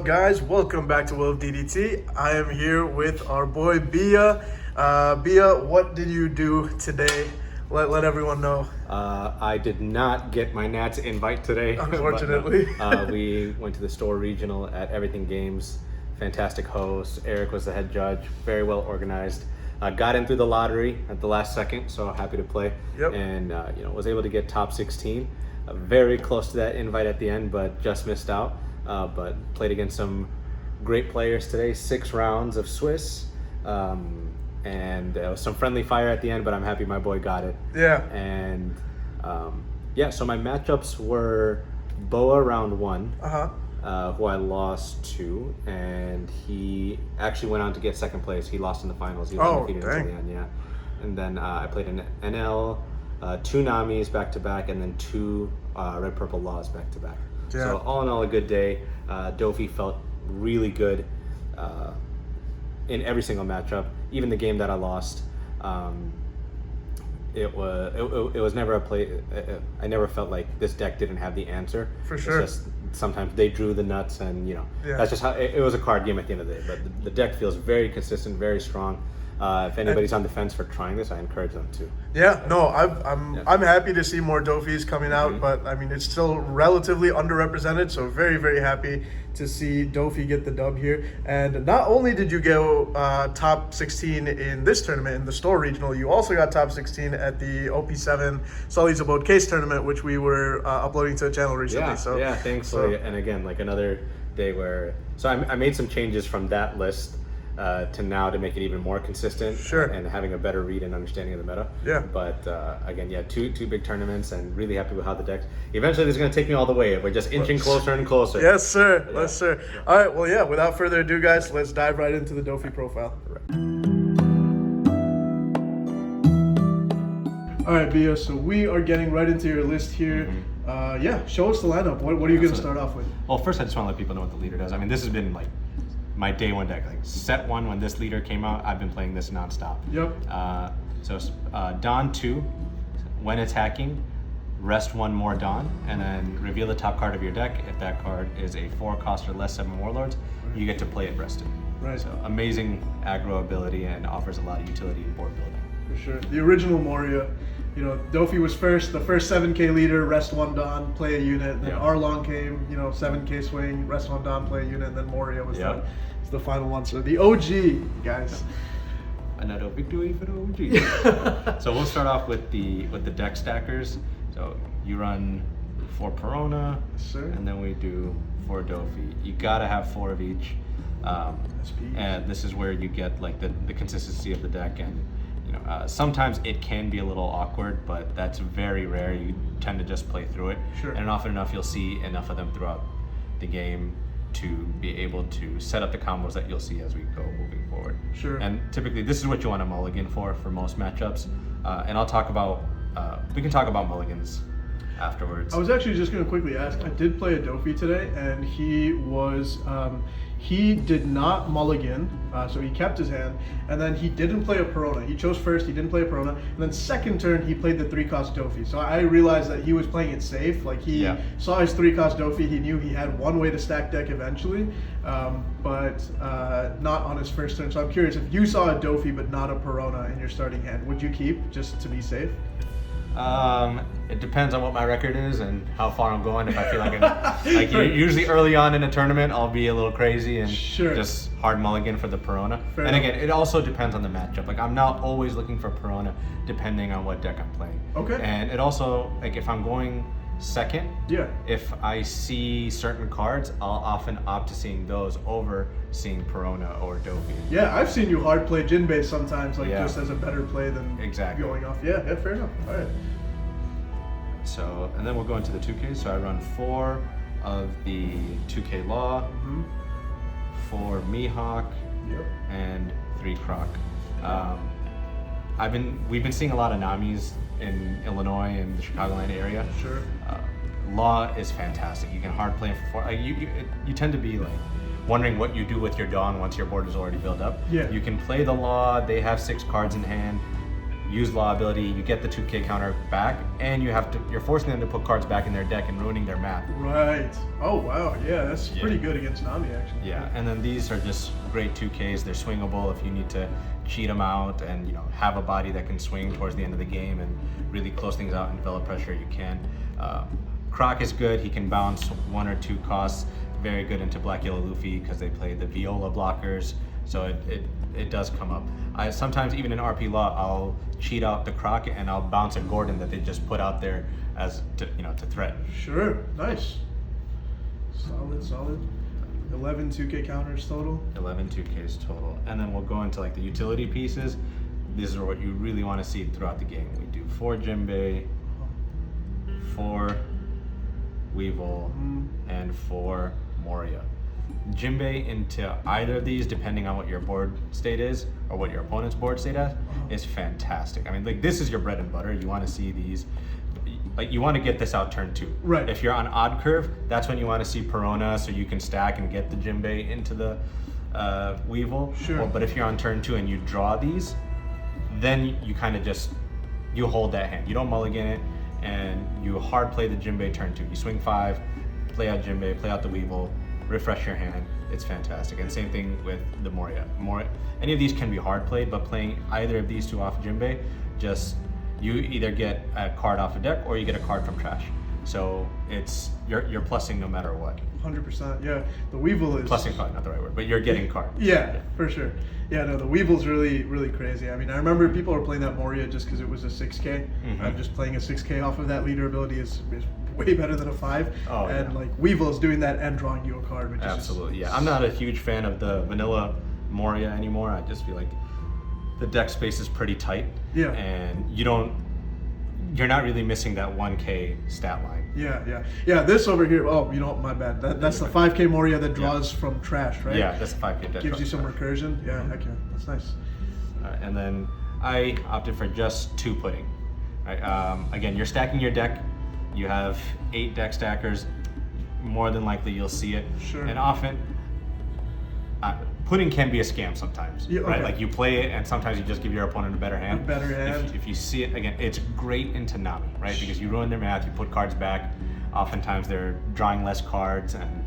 guys? Welcome back to Will DDT. I am here with our boy Bia. Bia, what did you do today? Let everyone know. I did not get my Nats invite today. Unfortunately. But, we went to the store regional at Everything Games. Fantastic host. Eric was the head judge. Very well organized. Got in through the lottery at the last second, so happy to play. Yep. And was able to get top 16. Very close to that invite at the end, but just missed out. But played against some great players today. 6 rounds of Swiss. And there was some friendly fire at the end, but I'm happy my boy got it. Yeah. And so my matchups were Boa round 1, who I lost to, and he actually went on to get 2nd place. He lost in the finals. He was undefeated until the end, yeah. And then I played an NL, 2 Namis back to back, and then 2 Red Purple Laws back to back. Yeah. So all in all, a good day. Doffy felt really good in every single matchup. Even the game that I lost, it was never a play. I never felt like this deck didn't have the answer. For sure. It's just sometimes they drew the nuts, and that's just how it was. A card game at the end of the day. But the deck feels very consistent, very strong. If anybody's on the fence for trying this, I encourage them to. Yeah, no, I'm happy to see more Doffys coming out, but I mean it's still relatively underrepresented, so very, very happy to see Doffy get the dub here. And not only did you go top 16 in this tournament in the store regional, you also got top 16 at the OP7 Sully's Abode Case tournament, which we were uploading to the channel recently. Thankfully, and again, like another day where I made some changes from that list to now to make it even more consistent. Sure. And having a better read and understanding of the meta. Yeah. But again, two big tournaments, and really happy with how the deck. Eventually, this is going to take me all the way. We're just inching closer and closer. Yes, sir. Yeah. Yes, sir. All right. Well, yeah. Without further ado, guys, let's dive right into the Doffy profile. All right, Bia. So we are getting right into your list here. Show us the lineup. What are you going to start off with? Well, first, I just want to let people know what the leader does. I mean, this has been like my day 1 deck. Like set 1 when this leader came out, I've been playing this nonstop. Yep. Dawn 2, when attacking, rest 1 more Dawn, and then reveal the top card of your deck. If that card is a 4 cost or less 7 Warlords, you get to play it rested. Right. So amazing aggro ability and offers a lot of utility in board building. For sure. The original Moria, Doffy was the first 7K leader, rest 1 Dawn, play a unit. Then Arlong came, 7K swing, rest 1 Dawn, play a unit. And then Moria was the final one. So the OG, guys. Another victory for the OG. So we'll start off with the deck stackers. So you run 4 Perona, and then we do 4 Doffy. You gotta have 4 of each. And this is where you get like the consistency of the deck, and sometimes it can be a little awkward, but that's very rare. You tend to just play through it. Sure. And often enough, you'll see enough of them throughout the game to be able to set up the combos that you'll see as we go moving forward. Sure. And typically, this is what you want to mulligan for most matchups. And I'll talk about, we can talk about mulligans afterwards. I was actually just going to quickly ask, I did play a Doffy today, and he did not mulligan, so he kept his hand, and then he didn't play a Perona. He chose first, he didn't play a Perona, and then second turn, he played the 3-cost Doffy. So I realized that he was playing it safe. Like he saw his 3-cost Doffy, he knew he had one way to stack deck eventually, but not on his first turn. So I'm curious, if you saw a Doffy but not a Perona in your starting hand, would you keep just to be safe? It depends on what my record is and how far I'm going. If I feel like usually early on in a tournament, I'll be a little crazy and just hard mulligan for the Perona. Fair and enough. Again, it also depends on the matchup. Like I'm not always looking for Perona depending on what deck I'm playing. Okay. And it also, like if I'm going second, if I see certain cards, I'll often opt to seeing those over seeing Perona or Doffy. Yeah, I've seen you hard play Jin base sometimes, just as a better play than going off. Yeah, fair enough. All right. So, and then we'll go into the 2Ks. So I run 4 of the 2K Law, 4 Mihawk, and 3 Croc. We've been seeing a lot of Namis in Illinois and the Chicagoland area. Sure. Law is fantastic. You can hard play for 4. You tend to be like wondering what you do with your Dawn once your board is already built up. Yeah. You can play the Law. They have 6 cards in hand. use law ability, you get the 2K counter back, and you're forcing them to put cards back in their deck and ruining their math. Right. Oh wow, yeah, that's pretty good against Nami actually. Yeah, and then these are just great 2Ks. They're swingable if you need to cheat them out and have a body that can swing towards the end of the game and really close things out and develop pressure. You can. Croc is good. He can bounce 1 or 2 costs. Very good into Black Yellow Luffy because they play the Viola blockers. So it does come up. I sometimes even in RP Law I'll cheat out the Croc and I'll bounce a Gordon that they just put out there as to threaten. Sure, nice. Solid. 11 2K counters total. 11 2Ks total, and then we'll go into like the utility pieces. These are what you really want to see throughout the game. We do 4 Jinbei, 4 Weevil, and 4 Moria. Jinbei into either of these, depending on what your board state is or what your opponent's board state is fantastic. I mean, like, this is your bread and butter. You want to see these, like, you want to get this out turn 2. Right. If you're on odd curve, that's when you want to see Perona, so you can stack and get the Jinbei into the Weevil. Sure. Well, but if you're on turn 2 and you draw these, then you kind of just hold that hand. You don't mulligan it, and you hard play the Jinbei turn 2. You swing 5, play out Jinbei, play out the Weevil, refresh your hand. It's fantastic. And same thing with the Moria. Any of these can be hard played, but playing either of these 2 off Jinbei, just you either get a card off a deck or you get a card from trash. So it's you're plussing no matter what. 100%. Yeah, the Weevil is plussing, probably not the right word, but you're getting card. Yeah, for sure. Yeah, no, the Weevil's really crazy. I mean, I remember people were playing that Moria just because it was a 6K. Just playing a 6K off of that leader ability is way better than a 5. Oh, and yeah. like Weevil is doing that and drawing you a card, which absolutely. Yeah, I'm not a huge fan of the vanilla Moria anymore. I just feel like the deck space is pretty tight. Yeah. And you're not really missing that 1K stat line. Yeah. This over here. Oh, my bad. That's the 5K Moria that draws from trash, right? Yeah, that's a 5K deck. Gives you some recursion. Yeah, heck yeah, that's nice. And then I opted for just 2 pudding. Right? Again, you're stacking your deck. You have 8 deck stackers. More than likely, you'll see it. Sure. And often, pudding can be a scam sometimes, yeah, okay. right? Like, you play it, and sometimes you just give your opponent a better hand. If you see it, again, it's great into Nami, right? Because you ruin their math, you put cards back. Oftentimes, they're drawing less cards, and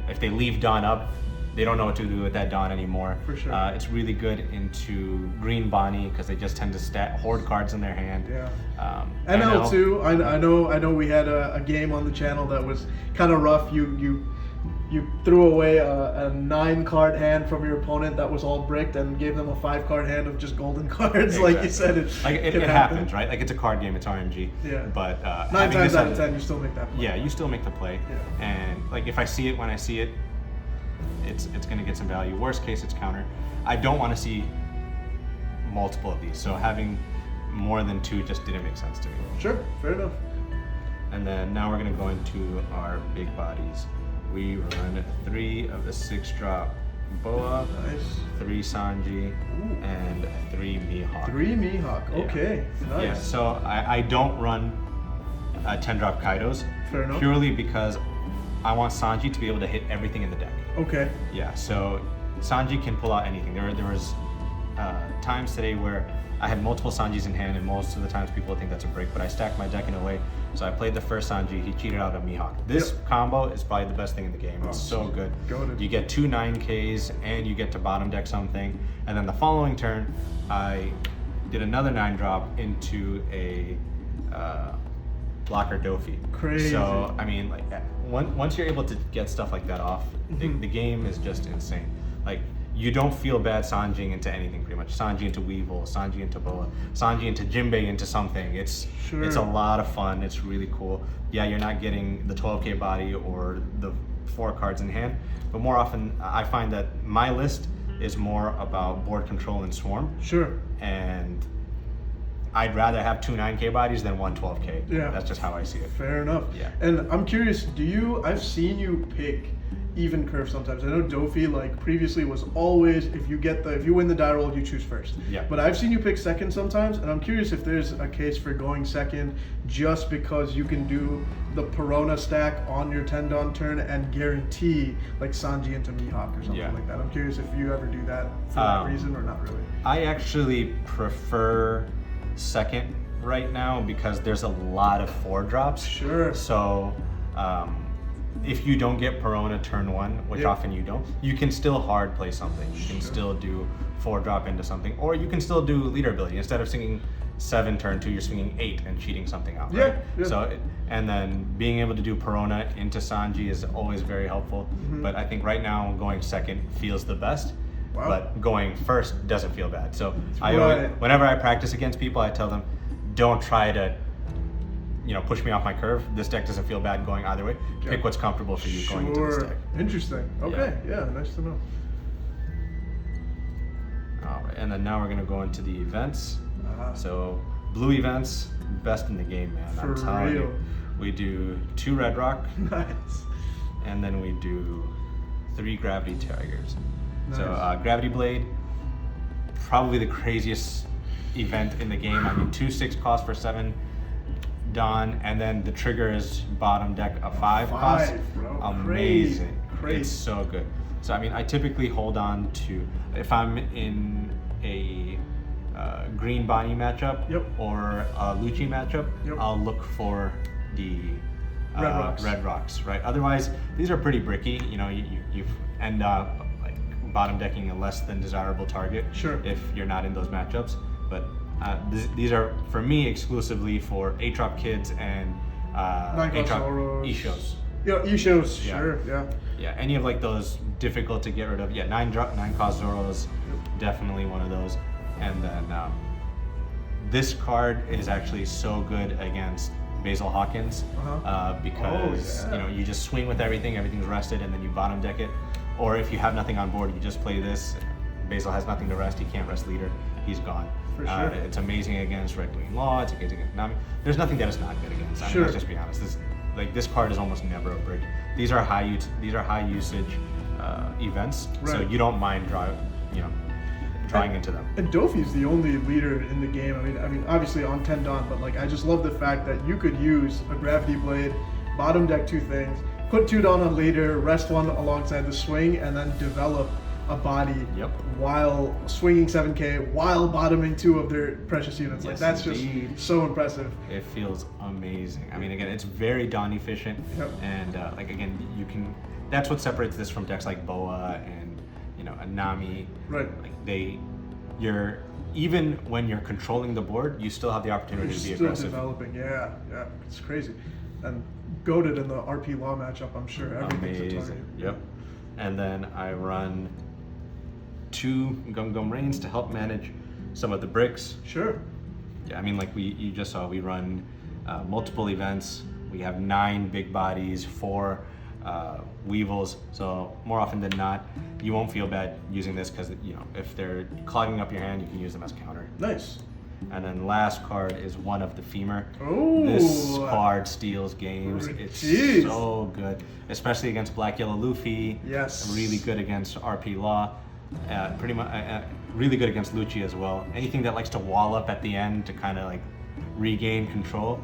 if they leave Dawn up, they don't know what to do with that Dawn anymore. For sure. It's really good into Green Bonnie because they just tend to hoard cards in their hand. Yeah. NL too. I know. We had a game on the channel that was kind of rough. You threw away a 9-card hand from your opponent that was all bricked and gave them a 5-card hand of just golden cards. Exactly. Like you said, it happens, right? Like, it's a card game, it's RNG. Yeah. But 9 times out of 10, you still make that play. Yeah, you still make the play. Yeah. And like, if I see it when I see it, it's going to get some value. Worst case, it's counter. I don't want to see multiple of these, so having more than 2 just didn't make sense to me. Sure, fair enough. And then now we're going to go into our big bodies. We run 3 of the 6-drop Boa, Nice. 3 Sanji, and 3 Mihawk. 3 Mihawk, okay, nice. Yeah, so I don't run 10-drop Kaidos. Fair enough. Purely because I want Sanji to be able to hit everything in the deck. Okay. Yeah, so Sanji can pull out anything. There was times today where I had multiple Sanjis in hand, and most of the times people think that's a break, but I stacked my deck in a way. So I played the first Sanji, he cheated out a Mihawk. This combo is probably the best thing in the game. It's so good. You get 2 9Ks, and you get to bottom deck something. And then the following turn, I did another 9-drop into a blocker Doffy. Crazy. So, I mean, like, once you're able to get stuff like that off, the game is just insane. Like, you don't feel bad Sanjiing into anything, pretty much. Sanji into Weevil, Sanji into Boa, Sanji into Jinbei into something. It's a lot of fun. It's really cool. Yeah, you're not getting the 12K body or the 4 cards in hand, but more often I find that my list is more about board control and swarm. Sure. And I'd rather have 2 9K bodies than 1 12K. Yeah. That's just how I see it. Fair enough. Yeah. And I'm curious, I've seen you pick even curve sometimes. I know Doffy, like, previously was always, if you win the die roll, you choose first. Yeah. But I've seen you pick second sometimes, and I'm curious if there's a case for going second just because you can do the Perona stack on your 10 Dawn turn and guarantee like Sanji into Mihawk or something like that. I'm curious if you ever do that for that reason or not really. I actually prefer second right now because there's a lot of 4-drops. Sure. So if you don't get Perona turn 1, which often you don't, you can still hard play something. You can still do 4-drop into something, or you can still do leader ability. Instead of swinging 7 turn 2, you're swinging 8 and cheating something out. Right? Yeah. So and then being able to do Perona into Sanji is always very helpful. But I think right now going second feels the best. Wow. But going first doesn't feel bad. So I always, whenever I practice against people, I tell them, don't try to, push me off my curve. This deck doesn't feel bad going either way. Pick what's comfortable for you going into this deck. Interesting. Okay. Yeah. Nice to know. All right, and then now we're gonna go into the events. So blue events, best in the game, man. For I'm telling real. you. We do 2 red rock. Nice. And then we do 3 gravity tigers. Nice. So gravity blade, probably the craziest event in the game. I mean, 2 6 cost for 7 Dawn, and then the trigger is bottom deck a 5 cost. Bro. Amazing. Crazy. It's so good. So I mean, I typically hold on to, if I'm in a green Bonnie matchup or a Lucci matchup, I'll look for the red rocks, right? Otherwise, these are pretty bricky. You end up like bottom decking a less than desirable target if you're not in those matchups. But these are, for me, exclusively for 8-drop kids and 8-drop Ishos. Yeah, Ishos, sure, Yeah, any of like those difficult to get rid of. Yeah, 9-cost Zoros, definitely one of those. And then this card is actually so good against Basil Hawkins because you just swing with everything's rested, and then you bottom deck it. Or if you have nothing on board, you just play this. Basil has nothing to rest. He can't rest leader. He's gone. For sure. It's amazing against Red Queen Law. It's amazing against Nami. There's nothing that it's not good against. I mean, let's just be honest. This card is almost never a brick. These are high usage events, so you don't mind drawing into them. And Doffy's the only leader in the game. I mean, obviously on 10 Dawn, but like I just love the fact that you could use a gravity blade, bottom deck 2 things, put 2 Dawn on leader, rest 1 alongside the swing, and then develop a body while swinging 7K, while bottoming 2 of their precious units. Like that's indeed. Just so impressive. It feels amazing. I mean, again, it's very Dawn efficient, and you can. That's what separates this from decks like Boa and Nami. Right. Like even when you're controlling the board, you still have the opportunity to be aggressive. Still developing. Yeah, it's crazy. And goated in the RP Law matchup, I'm sure. Everything's a target. Yep. And then I run 2 Gum Rains to help manage some of the bricks. Sure. Yeah, I mean, like you just saw, we run multiple events. We have 9 big bodies, 4 Weevils. So more often than not, you won't feel bad using this because if they're clogging up your hand, you can use them as counter. Nice. And then last card is one of the Femur. Oh, this card steals games. It's so good, especially against Black Yellow Luffy. Yes. Really good against RP Law. Pretty much really good against Lucci as well. Anything that likes to wall up at the end to kind of like regain control.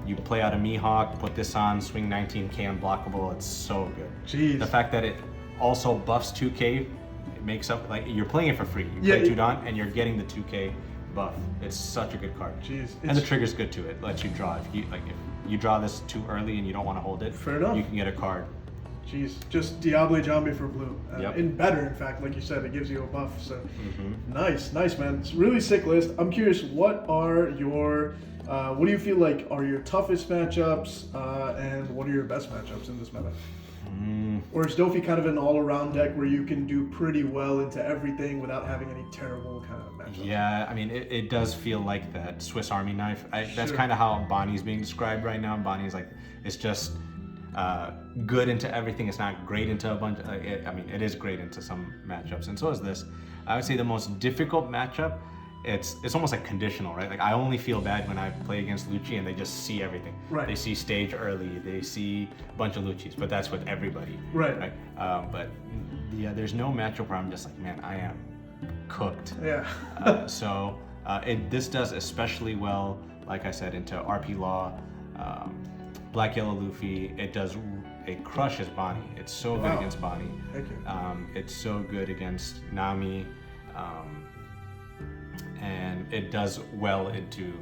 You play out a Mihawk, put this on, swing 19k unblockable. It's so good. Jeez. The fact that it also buffs 2k, it makes up, like you're playing it for free. You play 2 Dawn and you're getting the 2k buff. It's such a good card. Jeez. And the trigger's good too. It lets you draw. If you draw this too early and you don't want to hold it, fair enough. You can get a card. Jeez, just Diable Jambi for blue. And better, in fact, like you said, it gives you a buff. So nice, man. It's a really sick list. I'm curious, what are your, what do you feel like are your toughest matchups, and what are your best matchups in this meta? Or is Doffy kind of an all-around deck where you can do pretty well into everything without having any terrible kind of matchups? Yeah, I mean, it does feel like that Swiss Army knife. That's kind of how Bonnie's being described right now. Bonnie's like, it's just good into everything. It's not great into a bunch. It is great into some matchups, and so is this. I would say the most difficult matchup, it's almost like conditional, right? Like I only feel bad when I play against Lucci and they just see everything. Right. They see stage early, they see a bunch of Luccis, but that's with everybody. Right. But yeah, there's no matchup where I'm just like, man, I am cooked. Yeah. This does especially well, like I said, into RP Law, Black Yellow Luffy. It crushes Bonnie. It's so good against Bonnie. Thank you. It's so good against Nami. and it does well into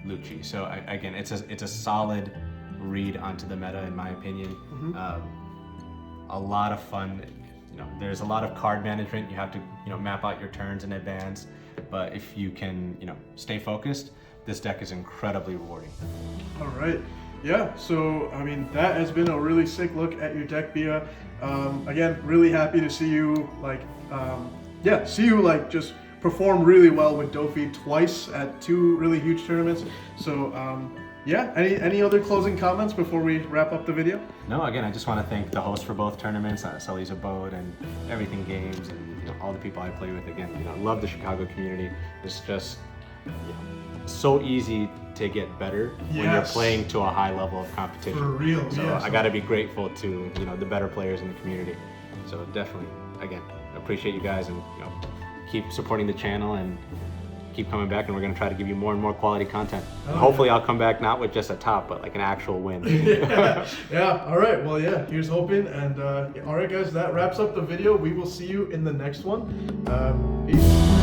Lucci. So again, it's a solid read onto the meta in my opinion. A lot of fun. There's a lot of card management. You have to map out your turns in advance, but if you can stay focused, this deck is incredibly rewarding. All right. Yeah, so I mean that has been a really sick look at your deck, Bia. Again, really happy to see you just perform really well with Doffy twice at 2 really huge tournaments. So yeah, any other closing comments before we wrap up the video? No, again, I just want to thank the host for both tournaments, Sully's Abode and Everything Games, and all the people I play with. Again, love the Chicago community. It's just so easy to get better when you're playing to a high level of competition. For real, so I got to be grateful to the better players in the community. So definitely, again, appreciate you guys, and keep supporting the channel and keep coming back, and we're going to try to give you more and more quality content. Hopefully I'll come back not with just a top, but like an actual win. Yeah, all right, well, yeah, here's hoping. And all right guys, that wraps up the video. We will see you in the next one. Peace.